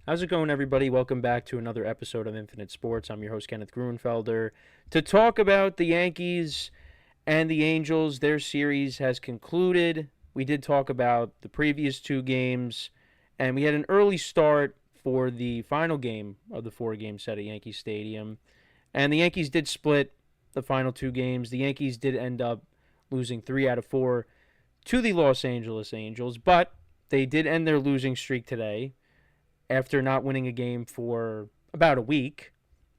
How's it going, everybody? Welcome back to another episode of Infinite Sports. I'm your host, Kenneth Gruenfelder, to talk about the Yankees and the Angels. Their series has concluded. We did talk about the previous two games, and we had an early start for the final game of the four-game set at Yankee Stadium. And the Yankees did split the final two games. The Yankees did end up losing 3 out of 4 to the Los Angeles Angels, but they did end their losing streak today after not winning a game for about a week.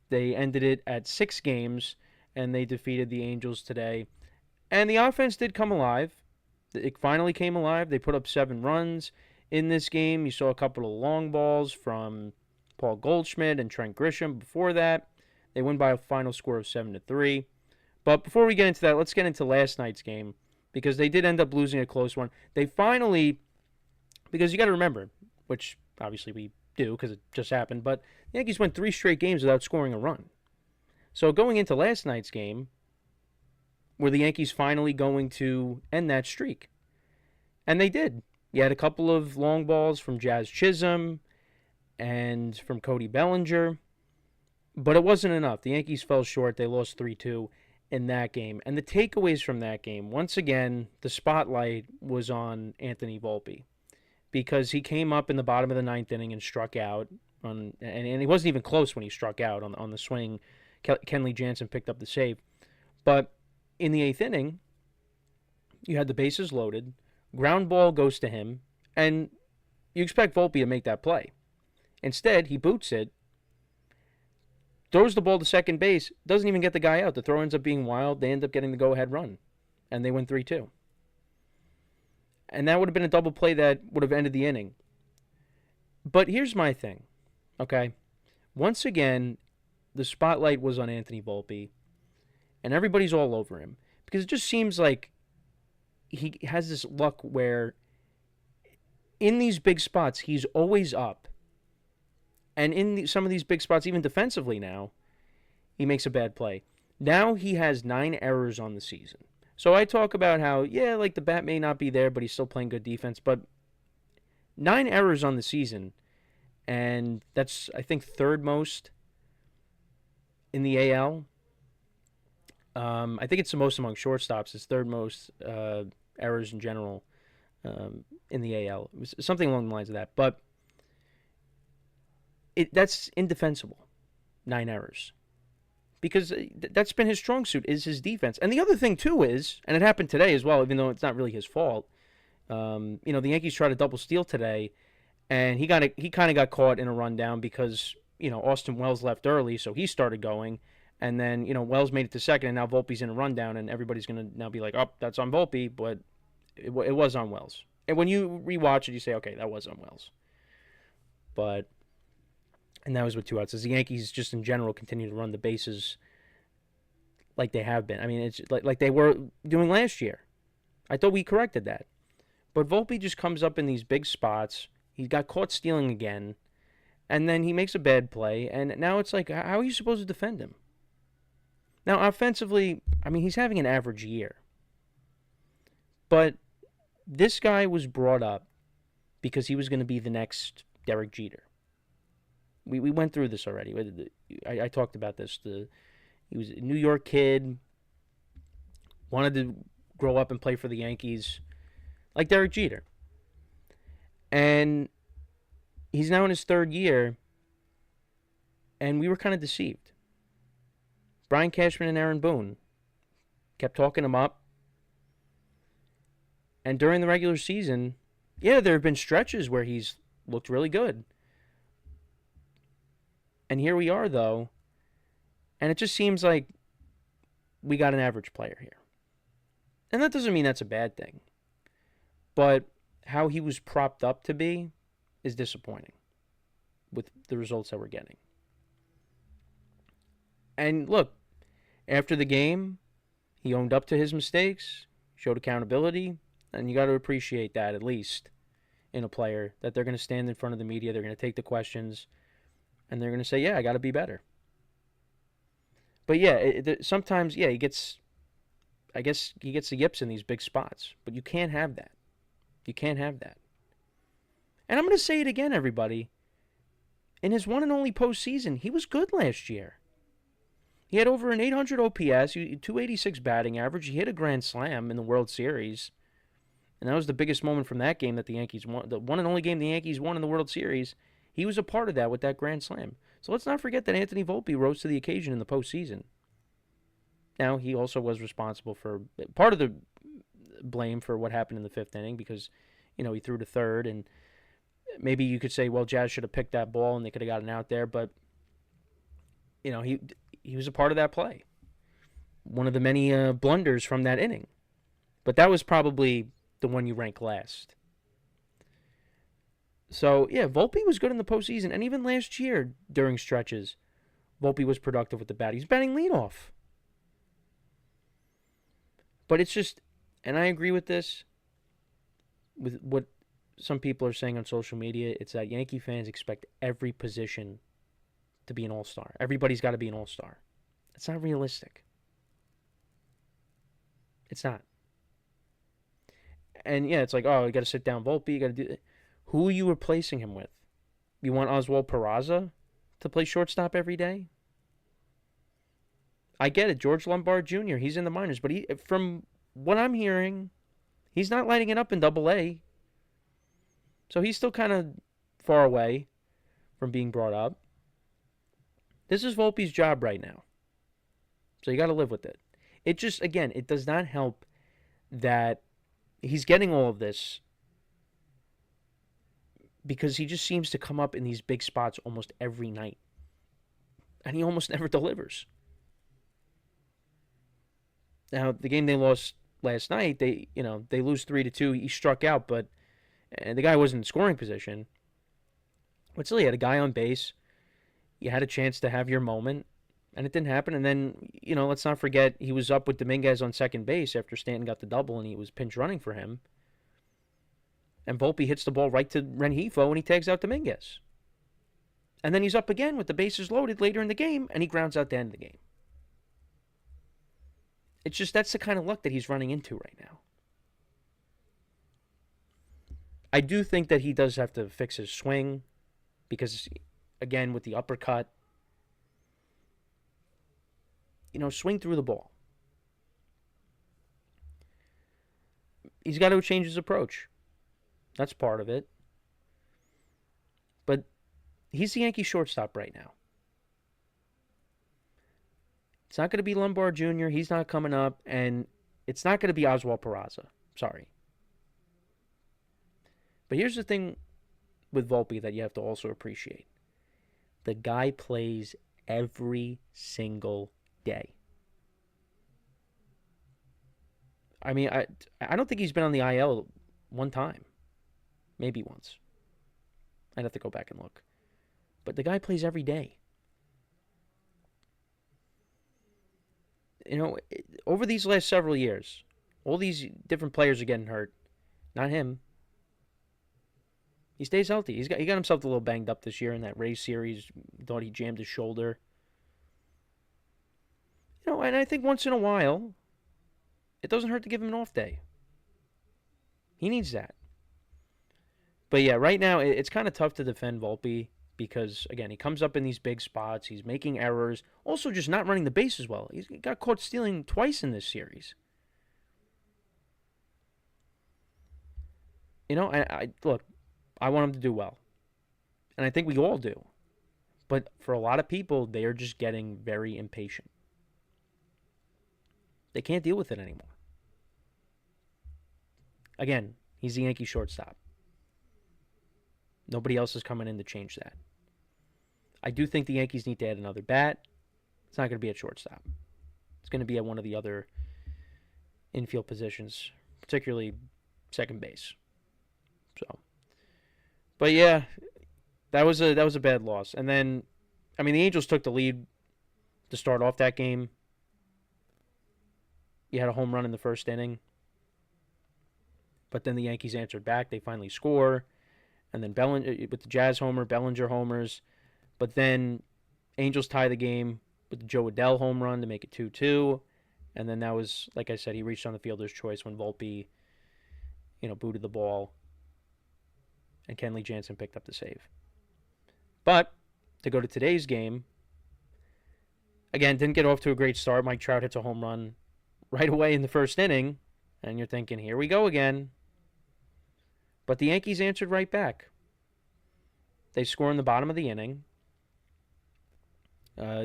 They ended it at 6 games, and they defeated the Angels today. And the offense did come alive. It finally came alive. They put up 7 runs in this game. You saw a couple of long balls from Paul Goldschmidt and Trent Grisham. Before that, they win by a final score of 7-3. But before we get into that, let's get into last night's game, because they did end up losing a close one. They finally, because you got to remember, which obviously we do because it just happened, but the Yankees went 3 straight games without scoring a run. So going into last night's game, were the Yankees finally going to end that streak? And they did. You had a couple of long balls from Jazz Chisholm and from Cody Bellinger, but it wasn't enough. The Yankees fell short. They lost 3-2 in that game. And the takeaways from that game, once again, the spotlight was on Anthony Volpe, because he came up in the bottom of the ninth inning and struck out and he wasn't even close when he struck out on the swing. Kenley Jansen picked up the save. But in the eighth inning, you had the bases loaded, ground ball goes to him, and you expect Volpe to make that play. Instead, he boots it, throws the ball to second base, doesn't even get the guy out. The throw ends up being wild. They end up getting the go-ahead run, and they win 3-2. And that would have been a double play that would have ended the inning. But here's my thing, okay? Once again, the spotlight was on Anthony Volpe, and everybody's all over him, because it just seems like he has this luck where in these big spots, he's always up. And in some of these big spots, even defensively now, he makes a bad play. Now he has 9 errors on the season. So I talk about how, the bat may not be there, but he's still playing good defense. But 9 errors on the season, and that's, I think, third most in the AL. I think it's the most among shortstops. It's third most errors in general in the AL. It was something along the lines of that. But that's indefensible, 9 errors. Because that's been his strong suit, is his defense. And the other thing, too, is, and it happened today as well, even though it's not really his fault, the Yankees tried a double steal today, and he kind of got caught in a rundown because, Austin Wells left early, so he started going, and then, Wells made it to second, and now Volpe's in a rundown, and everybody's going to now be like, oh, that's on Volpe, but it was on Wells. And when you rewatch it, you say, okay, that was on Wells. And that was with 2 outs. As the Yankees, just in general, continue to run the bases like they have been. I mean, it's like they were doing last year. I thought we corrected that. But Volpe just comes up in these big spots. He got caught stealing again. And then he makes a bad play. And now it's like, how are you supposed to defend him? Now, offensively, I mean, he's having an average year. But this guy was brought up because he was going to be the next Derek Jeter. We went through this already. I talked about this. He was a New York kid, wanted to grow up and play for the Yankees, like Derek Jeter. And he's now in his 3rd year, and we were kind of deceived. Brian Cashman and Aaron Boone kept talking him up. And during the regular season, there have been stretches where he's looked really good. And here we are, though, and it just seems like we got an average player here. And that doesn't mean that's a bad thing. But how he was propped up to be is disappointing with the results that we're getting. And look, after the game, he owned up to his mistakes, showed accountability, and you got to appreciate that, at least, in a player, that they're going to stand in front of the media, they're going to take the questions, and they're going to say, I got to be better. But sometimes, he gets the yips in these big spots. But you can't have that. You can't have that. And I'm going to say it again, everybody. in his one and only postseason, he was good last year. He had over an 800 OPS, 286 batting average. He hit a grand slam in the World Series. And that was the biggest moment from that game that the Yankees won. The one and only game the Yankees won in the World Series. He was a part of that with that grand slam. So let's not forget that Anthony Volpe rose to the occasion in the postseason. Now, he also was responsible for part of the blame for what happened in the fifth inning because, he threw to third. And maybe you could say, well, Jazz should have picked that ball and they could have gotten out there. But, he was a part of that play. One of the many blunders from that inning. But that was probably the one you rank last. So, yeah, Volpe was good in the postseason. And even last year, during stretches, Volpe was productive with the bat. He's batting leadoff. But it's just, and I agree with this, with what some people are saying on social media, it's that Yankee fans expect every position to be an all-star. Everybody's got to be an all-star. It's not realistic. It's not. And yeah, it's like, oh, you got to sit down Volpe, you got to do that. Who are you replacing him with? You want Oswald Peraza to play shortstop every day? I get it, George Lombard Jr., he's in the minors, but from what I'm hearing, he's not lighting it up in Double-A. So he's still kind of far away from being brought up. This is Volpe's job right now. So you got to live with it. It just, again, it does not help that he's getting all of this because he just seems to come up in these big spots almost every night. And he almost never delivers. Now, the game they lost last night, they lose 3-2. He struck out, but and the guy wasn't in scoring position. But still, he had a guy on base. You had a chance to have your moment, and it didn't happen. And then, let's not forget, he was up with Dominguez on second base after Stanton got the double, and he was pinch running for him. And Volpe hits the ball right to Rengifo, and he tags out Dominguez. And then he's up again with the bases loaded later in the game, and he grounds out the end of the game. It's just that's the kind of luck that he's running into right now. I do think that he does have to fix his swing because, again, with the uppercut, swing through the ball. He's got to change his approach. That's part of it. But he's the Yankee shortstop right now. It's not going to be Lombard Jr. He's not coming up. And it's not going to be Oswald Peraza. Sorry. But here's the thing with Volpe that you have to also appreciate. The guy plays every single day. I mean, I don't think he's been on the IL one time. Maybe once. I'd have to go back and look. But the guy plays every day. Over these last several years, all these different players are getting hurt. Not him. He stays healthy. He got himself a little banged up this year in that Rays series. Thought he jammed his shoulder. And I think once in a while, it doesn't hurt to give him an off day. He needs that. But yeah, right now, it's kind of tough to defend Volpe because, again, he comes up in these big spots. He's making errors. Also, just not running the bases well. He got caught stealing twice in this series. Look, I want him to do well. And I think we all do. But for a lot of people, they are just getting very impatient. They can't deal with it anymore. Again, he's the Yankee shortstop. Nobody else is coming in to change that. I do think the Yankees need to add another bat. It's not going to be at shortstop. It's going to be at one of the other infield positions, particularly second base. So, but yeah, that was a bad loss. And then, the Angels took the lead to start off that game. You had a home run in the first inning. But then the Yankees answered back. They finally score. And then with the Jazz homer, Bellinger homers. But then Angels tie the game with the Joe Adele home run to make it 2-2. And then that was, like I said, he reached on the fielder's choice when Volpe, booted the ball. And Kenley Jansen picked up the save. But to go to today's game. Again, didn't get off to a great start. Mike Trout hits a home run right away in the first inning, and you're thinking, here we go again. But the Yankees answered right back. They score in the bottom of the inning.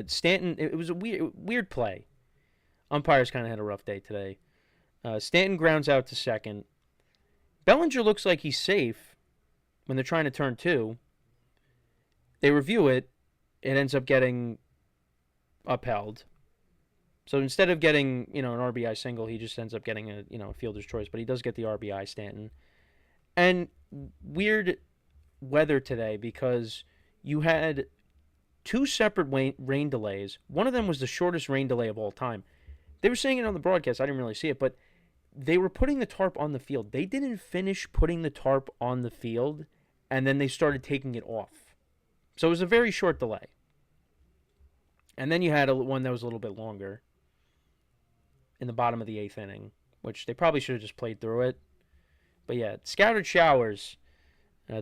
Stanton, it was a weird play. Umpires kind of had a rough day today. Stanton grounds out to second. Bellinger looks like he's safe when they're trying to turn two. They review it. It ends up getting upheld. So instead of getting, an RBI single, he just ends up getting a fielder's choice. But he does get the RBI, Stanton. And weird weather today because you had two separate rain delays. One of them was the shortest rain delay of all time. They were saying it on the broadcast. I didn't really see it, but they were putting the tarp on the field. They didn't finish putting the tarp on the field, and then they started taking it off. So it was a very short delay. And then you had one that was a little bit longer in the bottom of the 8th inning, which they probably should have just played through it. But yeah, scattered showers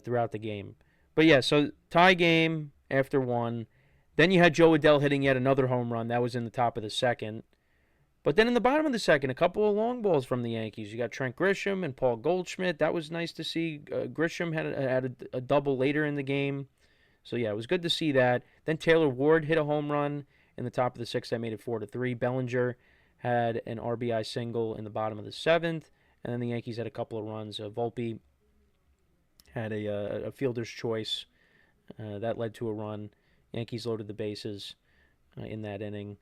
throughout the game. But yeah, so tie game after one. Then you had Joe Adell hitting yet another home run. That was in the top of the second. But then in the bottom of the second, a couple of long balls from the Yankees. You got Trent Grisham and Paul Goldschmidt. That was nice to see. Grisham had a double later in the game. So yeah, it was good to see that. Then Taylor Ward hit a home run in the top of the 6th. That made it 4-3. Bellinger had an RBI single in the bottom of the 7th. And then the Yankees had a couple of runs. Volpe had a fielder's choice. That led to a run. Yankees loaded the bases in that inning.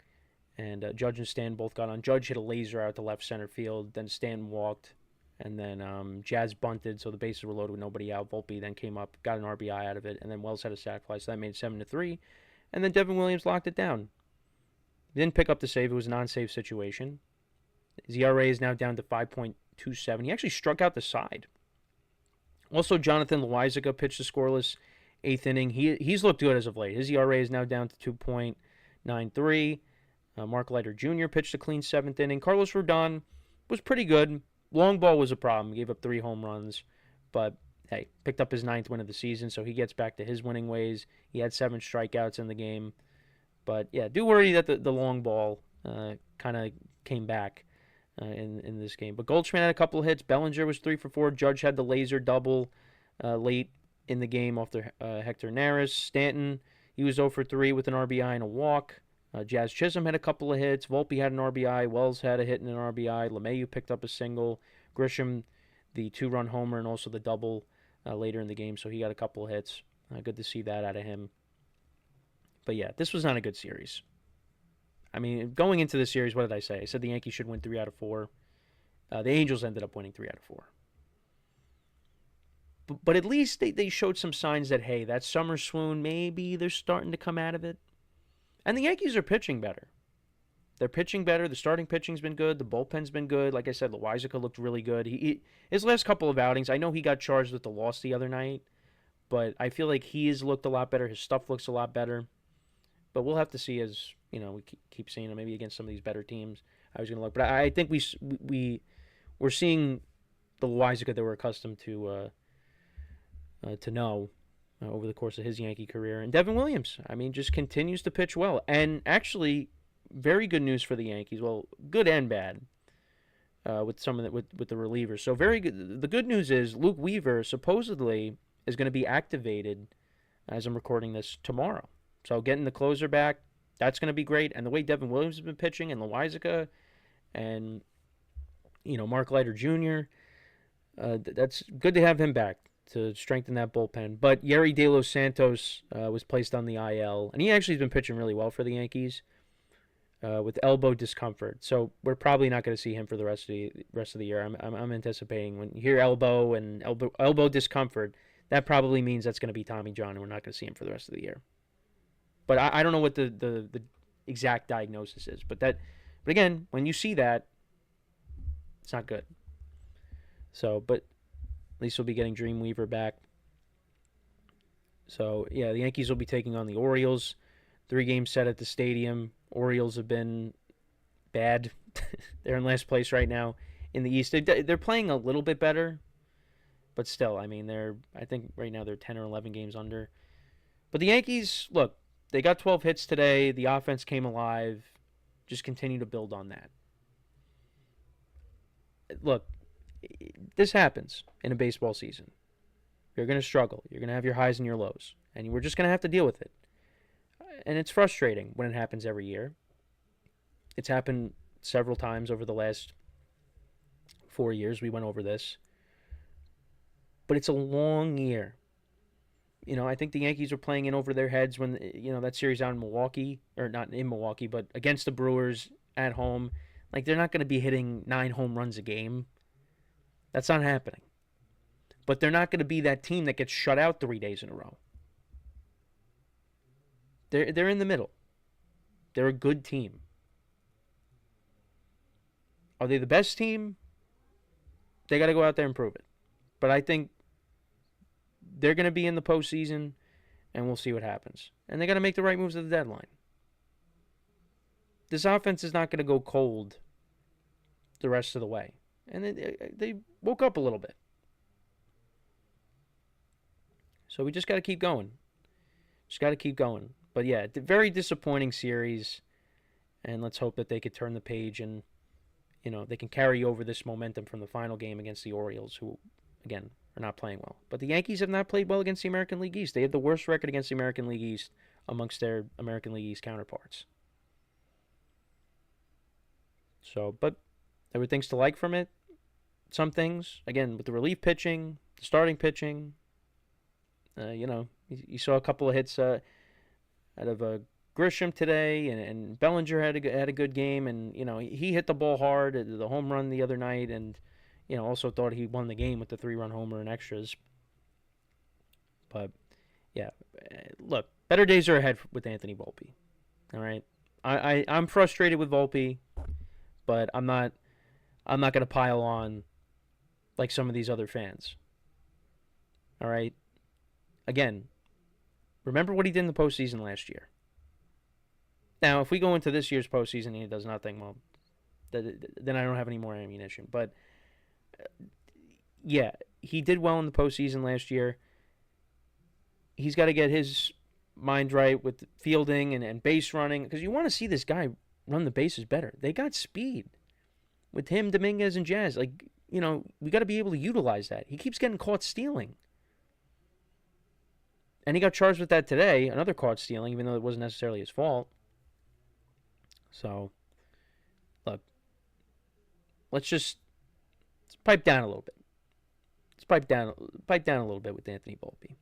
And Judge and Stanton both got on. Judge hit a laser out to left center field. Then Stanton walked. And then Jazz bunted, so the bases were loaded with nobody out. Volpe then came up, got an RBI out of it. And then Wells had a sac fly, so that made it 7-3. And then Devin Williams locked it down. He didn't pick up the save. It was a non-save situation. His ERA is now down to 5.27. He actually struck out the side. Also, Jonathan Loaisiga pitched a scoreless 8th inning. He's looked good as of late. His ERA is now down to 2.93. Mark Leiter Jr. pitched a clean 7th inning. Carlos Rodon was pretty good. Long ball was a problem. He gave up 3 home runs. But, hey, picked up his 9th win of the season, so he gets back to his winning ways. He had 7 strikeouts in the game. But, yeah, do worry that the long ball kind of came back in this game. But Goldschmidt had a couple of hits. Bellinger was 3 for 4. Judge had the laser double late in the game off the Hector Neris. Stanton, he was 0 for 3 with an RBI and a walk. Jazz Chisholm had a couple of hits. Volpe had an RBI. Wells had a hit and an RBI. LeMahieu picked up a single. Grisham, the 2-run homer and also the double later in the game, so he got a couple of hits. Good to see that out of him. But yeah, this was not a good series. I mean, going into the series, what did I say? I said the Yankees should win 3 out of 4. The Angels ended up winning 3 out of 4. But at least they showed some signs that, hey, that summer swoon, maybe they're starting to come out of it. And the Yankees are pitching better. They're pitching better. The starting pitching's been good. The bullpen's been good. Like I said, Loaisiga looked really good. His last couple of outings, I know he got charged with the loss the other night, but I feel like he has looked a lot better. His stuff looks a lot better. But we'll have to see as, we keep seeing him maybe against some of these better teams how he's going to look. But I think we're seeing the Loaisiga that we're accustomed to know over the course of his Yankee career. And Devin Williams, just continues to pitch well. And actually, very good news for the Yankees. Well, good and bad with some of with the relievers. So very good. The good news is Luke Weaver supposedly is going to be activated as I'm recording this tomorrow. So getting the closer back, that's going to be great. And the way Devin Williams has been pitching and Loaisiga and Mark Leiter Jr., that's good to have him back to strengthen that bullpen. But Yerry De Los Santos was placed on the IL, and he actually has been pitching really well for the Yankees with elbow discomfort. So we're probably not going to see him for the rest of the year. I'm anticipating when you hear elbow and elbow discomfort, that probably means that's going to be Tommy John, and we're not going to see him for the rest of the year. But I don't know what the exact diagnosis is. But again, when you see that, it's not good. So, but at least we'll be getting Dreamweaver back. So, yeah, the Yankees will be taking on the Orioles. 3-game set at the stadium. Orioles have been bad. They're in last place right now in the East. They're playing a little bit better. But still, I think right now they're 10 or 11 games under. But the Yankees, look, they got 12 hits today. The offense came alive. Just continue to build on that. Look, this happens in a baseball season. You're going to struggle. You're going to have your highs and your lows. And we're just going to have to deal with it. And it's frustrating when it happens every year. It's happened several times over the last 4 years. We went over this. But it's a long year. I think the Yankees were playing in over their heads when, that series out in Milwaukee, or not in Milwaukee, but against the Brewers at home. Like, they're not going to be hitting 9 home runs a game. That's not happening. But they're not going to be that team that gets shut out 3 days in a row. They're in the middle. They're a good team. Are they the best team? They got to go out there and prove it. But I think they're going to be in the postseason, and we'll see what happens. And they got to make the right moves at the deadline. This offense is not going to go cold the rest of the way. And they woke up a little bit. So we just got to keep going. But yeah, very disappointing series. And let's hope that they could turn the page and, they can carry over this momentum from the final game against the Orioles, who, again, are not playing well. But the Yankees have not played well against the American League East. They have the worst record against the American League East amongst their American League East counterparts. So, but there were things to like from it. Some things, again, with the relief pitching, the starting pitching. You saw a couple of hits out of Grisham today, and Bellinger had a good game, and he hit the ball hard, the home run the other night, and also thought he won the game with the 3-run homer and extras. But yeah, look, better days are ahead with Anthony Volpe. All right, I'm frustrated with Volpe, but I'm not going to pile on like some of these other fans. All right. Again, remember what he did in the postseason last year. Now, if we go into this year's postseason and he does nothing, well, then I don't have any more ammunition. But, yeah, he did well in the postseason last year. He's got to get his mind right with fielding and base running, because you want to see this guy run the bases better. They got speed with him, Dominguez, and Jazz. Like, we got to be able to utilize that. He keeps getting caught stealing. And he got charged with that today, another caught stealing, even though it wasn't necessarily his fault. So, look, let's pipe down a little bit. Let's pipe down a little bit with Anthony Volpe.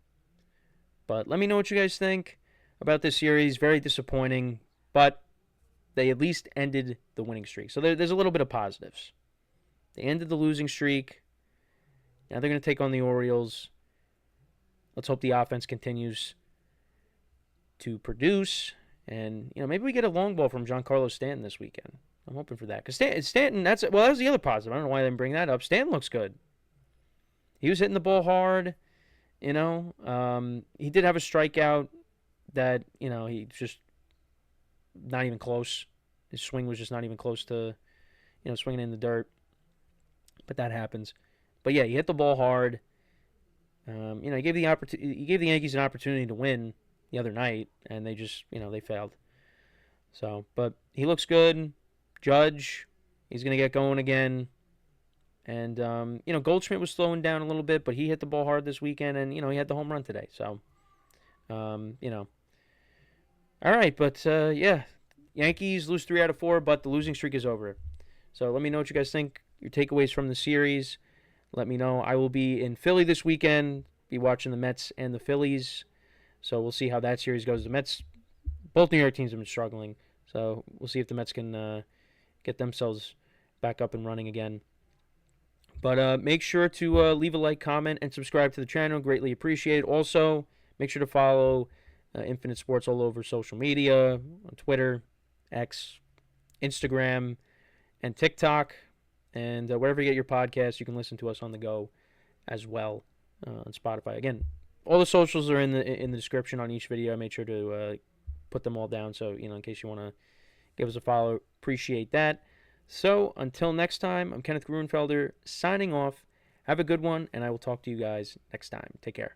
But let me know what you guys think about this series. Very disappointing, but they at least ended the winning streak. So there's a little bit of positives. They ended the losing streak. Now they're going to take on the Orioles. Let's hope the offense continues to produce. And, maybe we get a long ball from Giancarlo Stanton this weekend. I'm hoping for that. Because Stanton, that was the other positive. I don't know why I didn't bring that up. Stanton looks good. He was hitting the ball hard. He did have a strikeout that, he just not even close. His swing was just not even close to, swinging in the dirt. But that happens. But, yeah, he hit the ball hard. He gave the Yankees an opportunity to win the other night, and they just, they failed. So, but he looks good. Judge, he's going to get going again. And, Goldschmidt was slowing down a little bit, but he hit the ball hard this weekend, and, he had the home run today. So, All right, but, yeah, Yankees lose 3 out of 4, but the losing streak is over. So let me know what you guys think, your takeaways from the series. Let me know. I will be in Philly this weekend, be watching the Mets and the Phillies. So we'll see how that series goes. The Mets, both New York teams have been struggling. So we'll see if the Mets can get themselves back up and running again. But make sure to leave a like, comment, and subscribe to the channel. Greatly appreciated. Also, make sure to follow Infinite Sports all over social media, on Twitter, X, Instagram, and TikTok. And wherever you get your podcasts, you can listen to us on the go as well on Spotify. Again, all the socials are in the description on each video. I made sure to put them all down, so in case you want to give us a follow, appreciate that. So until next time, I'm Kenneth Gruenfelder signing off. Have a good one, and I will talk to you guys next time. Take care.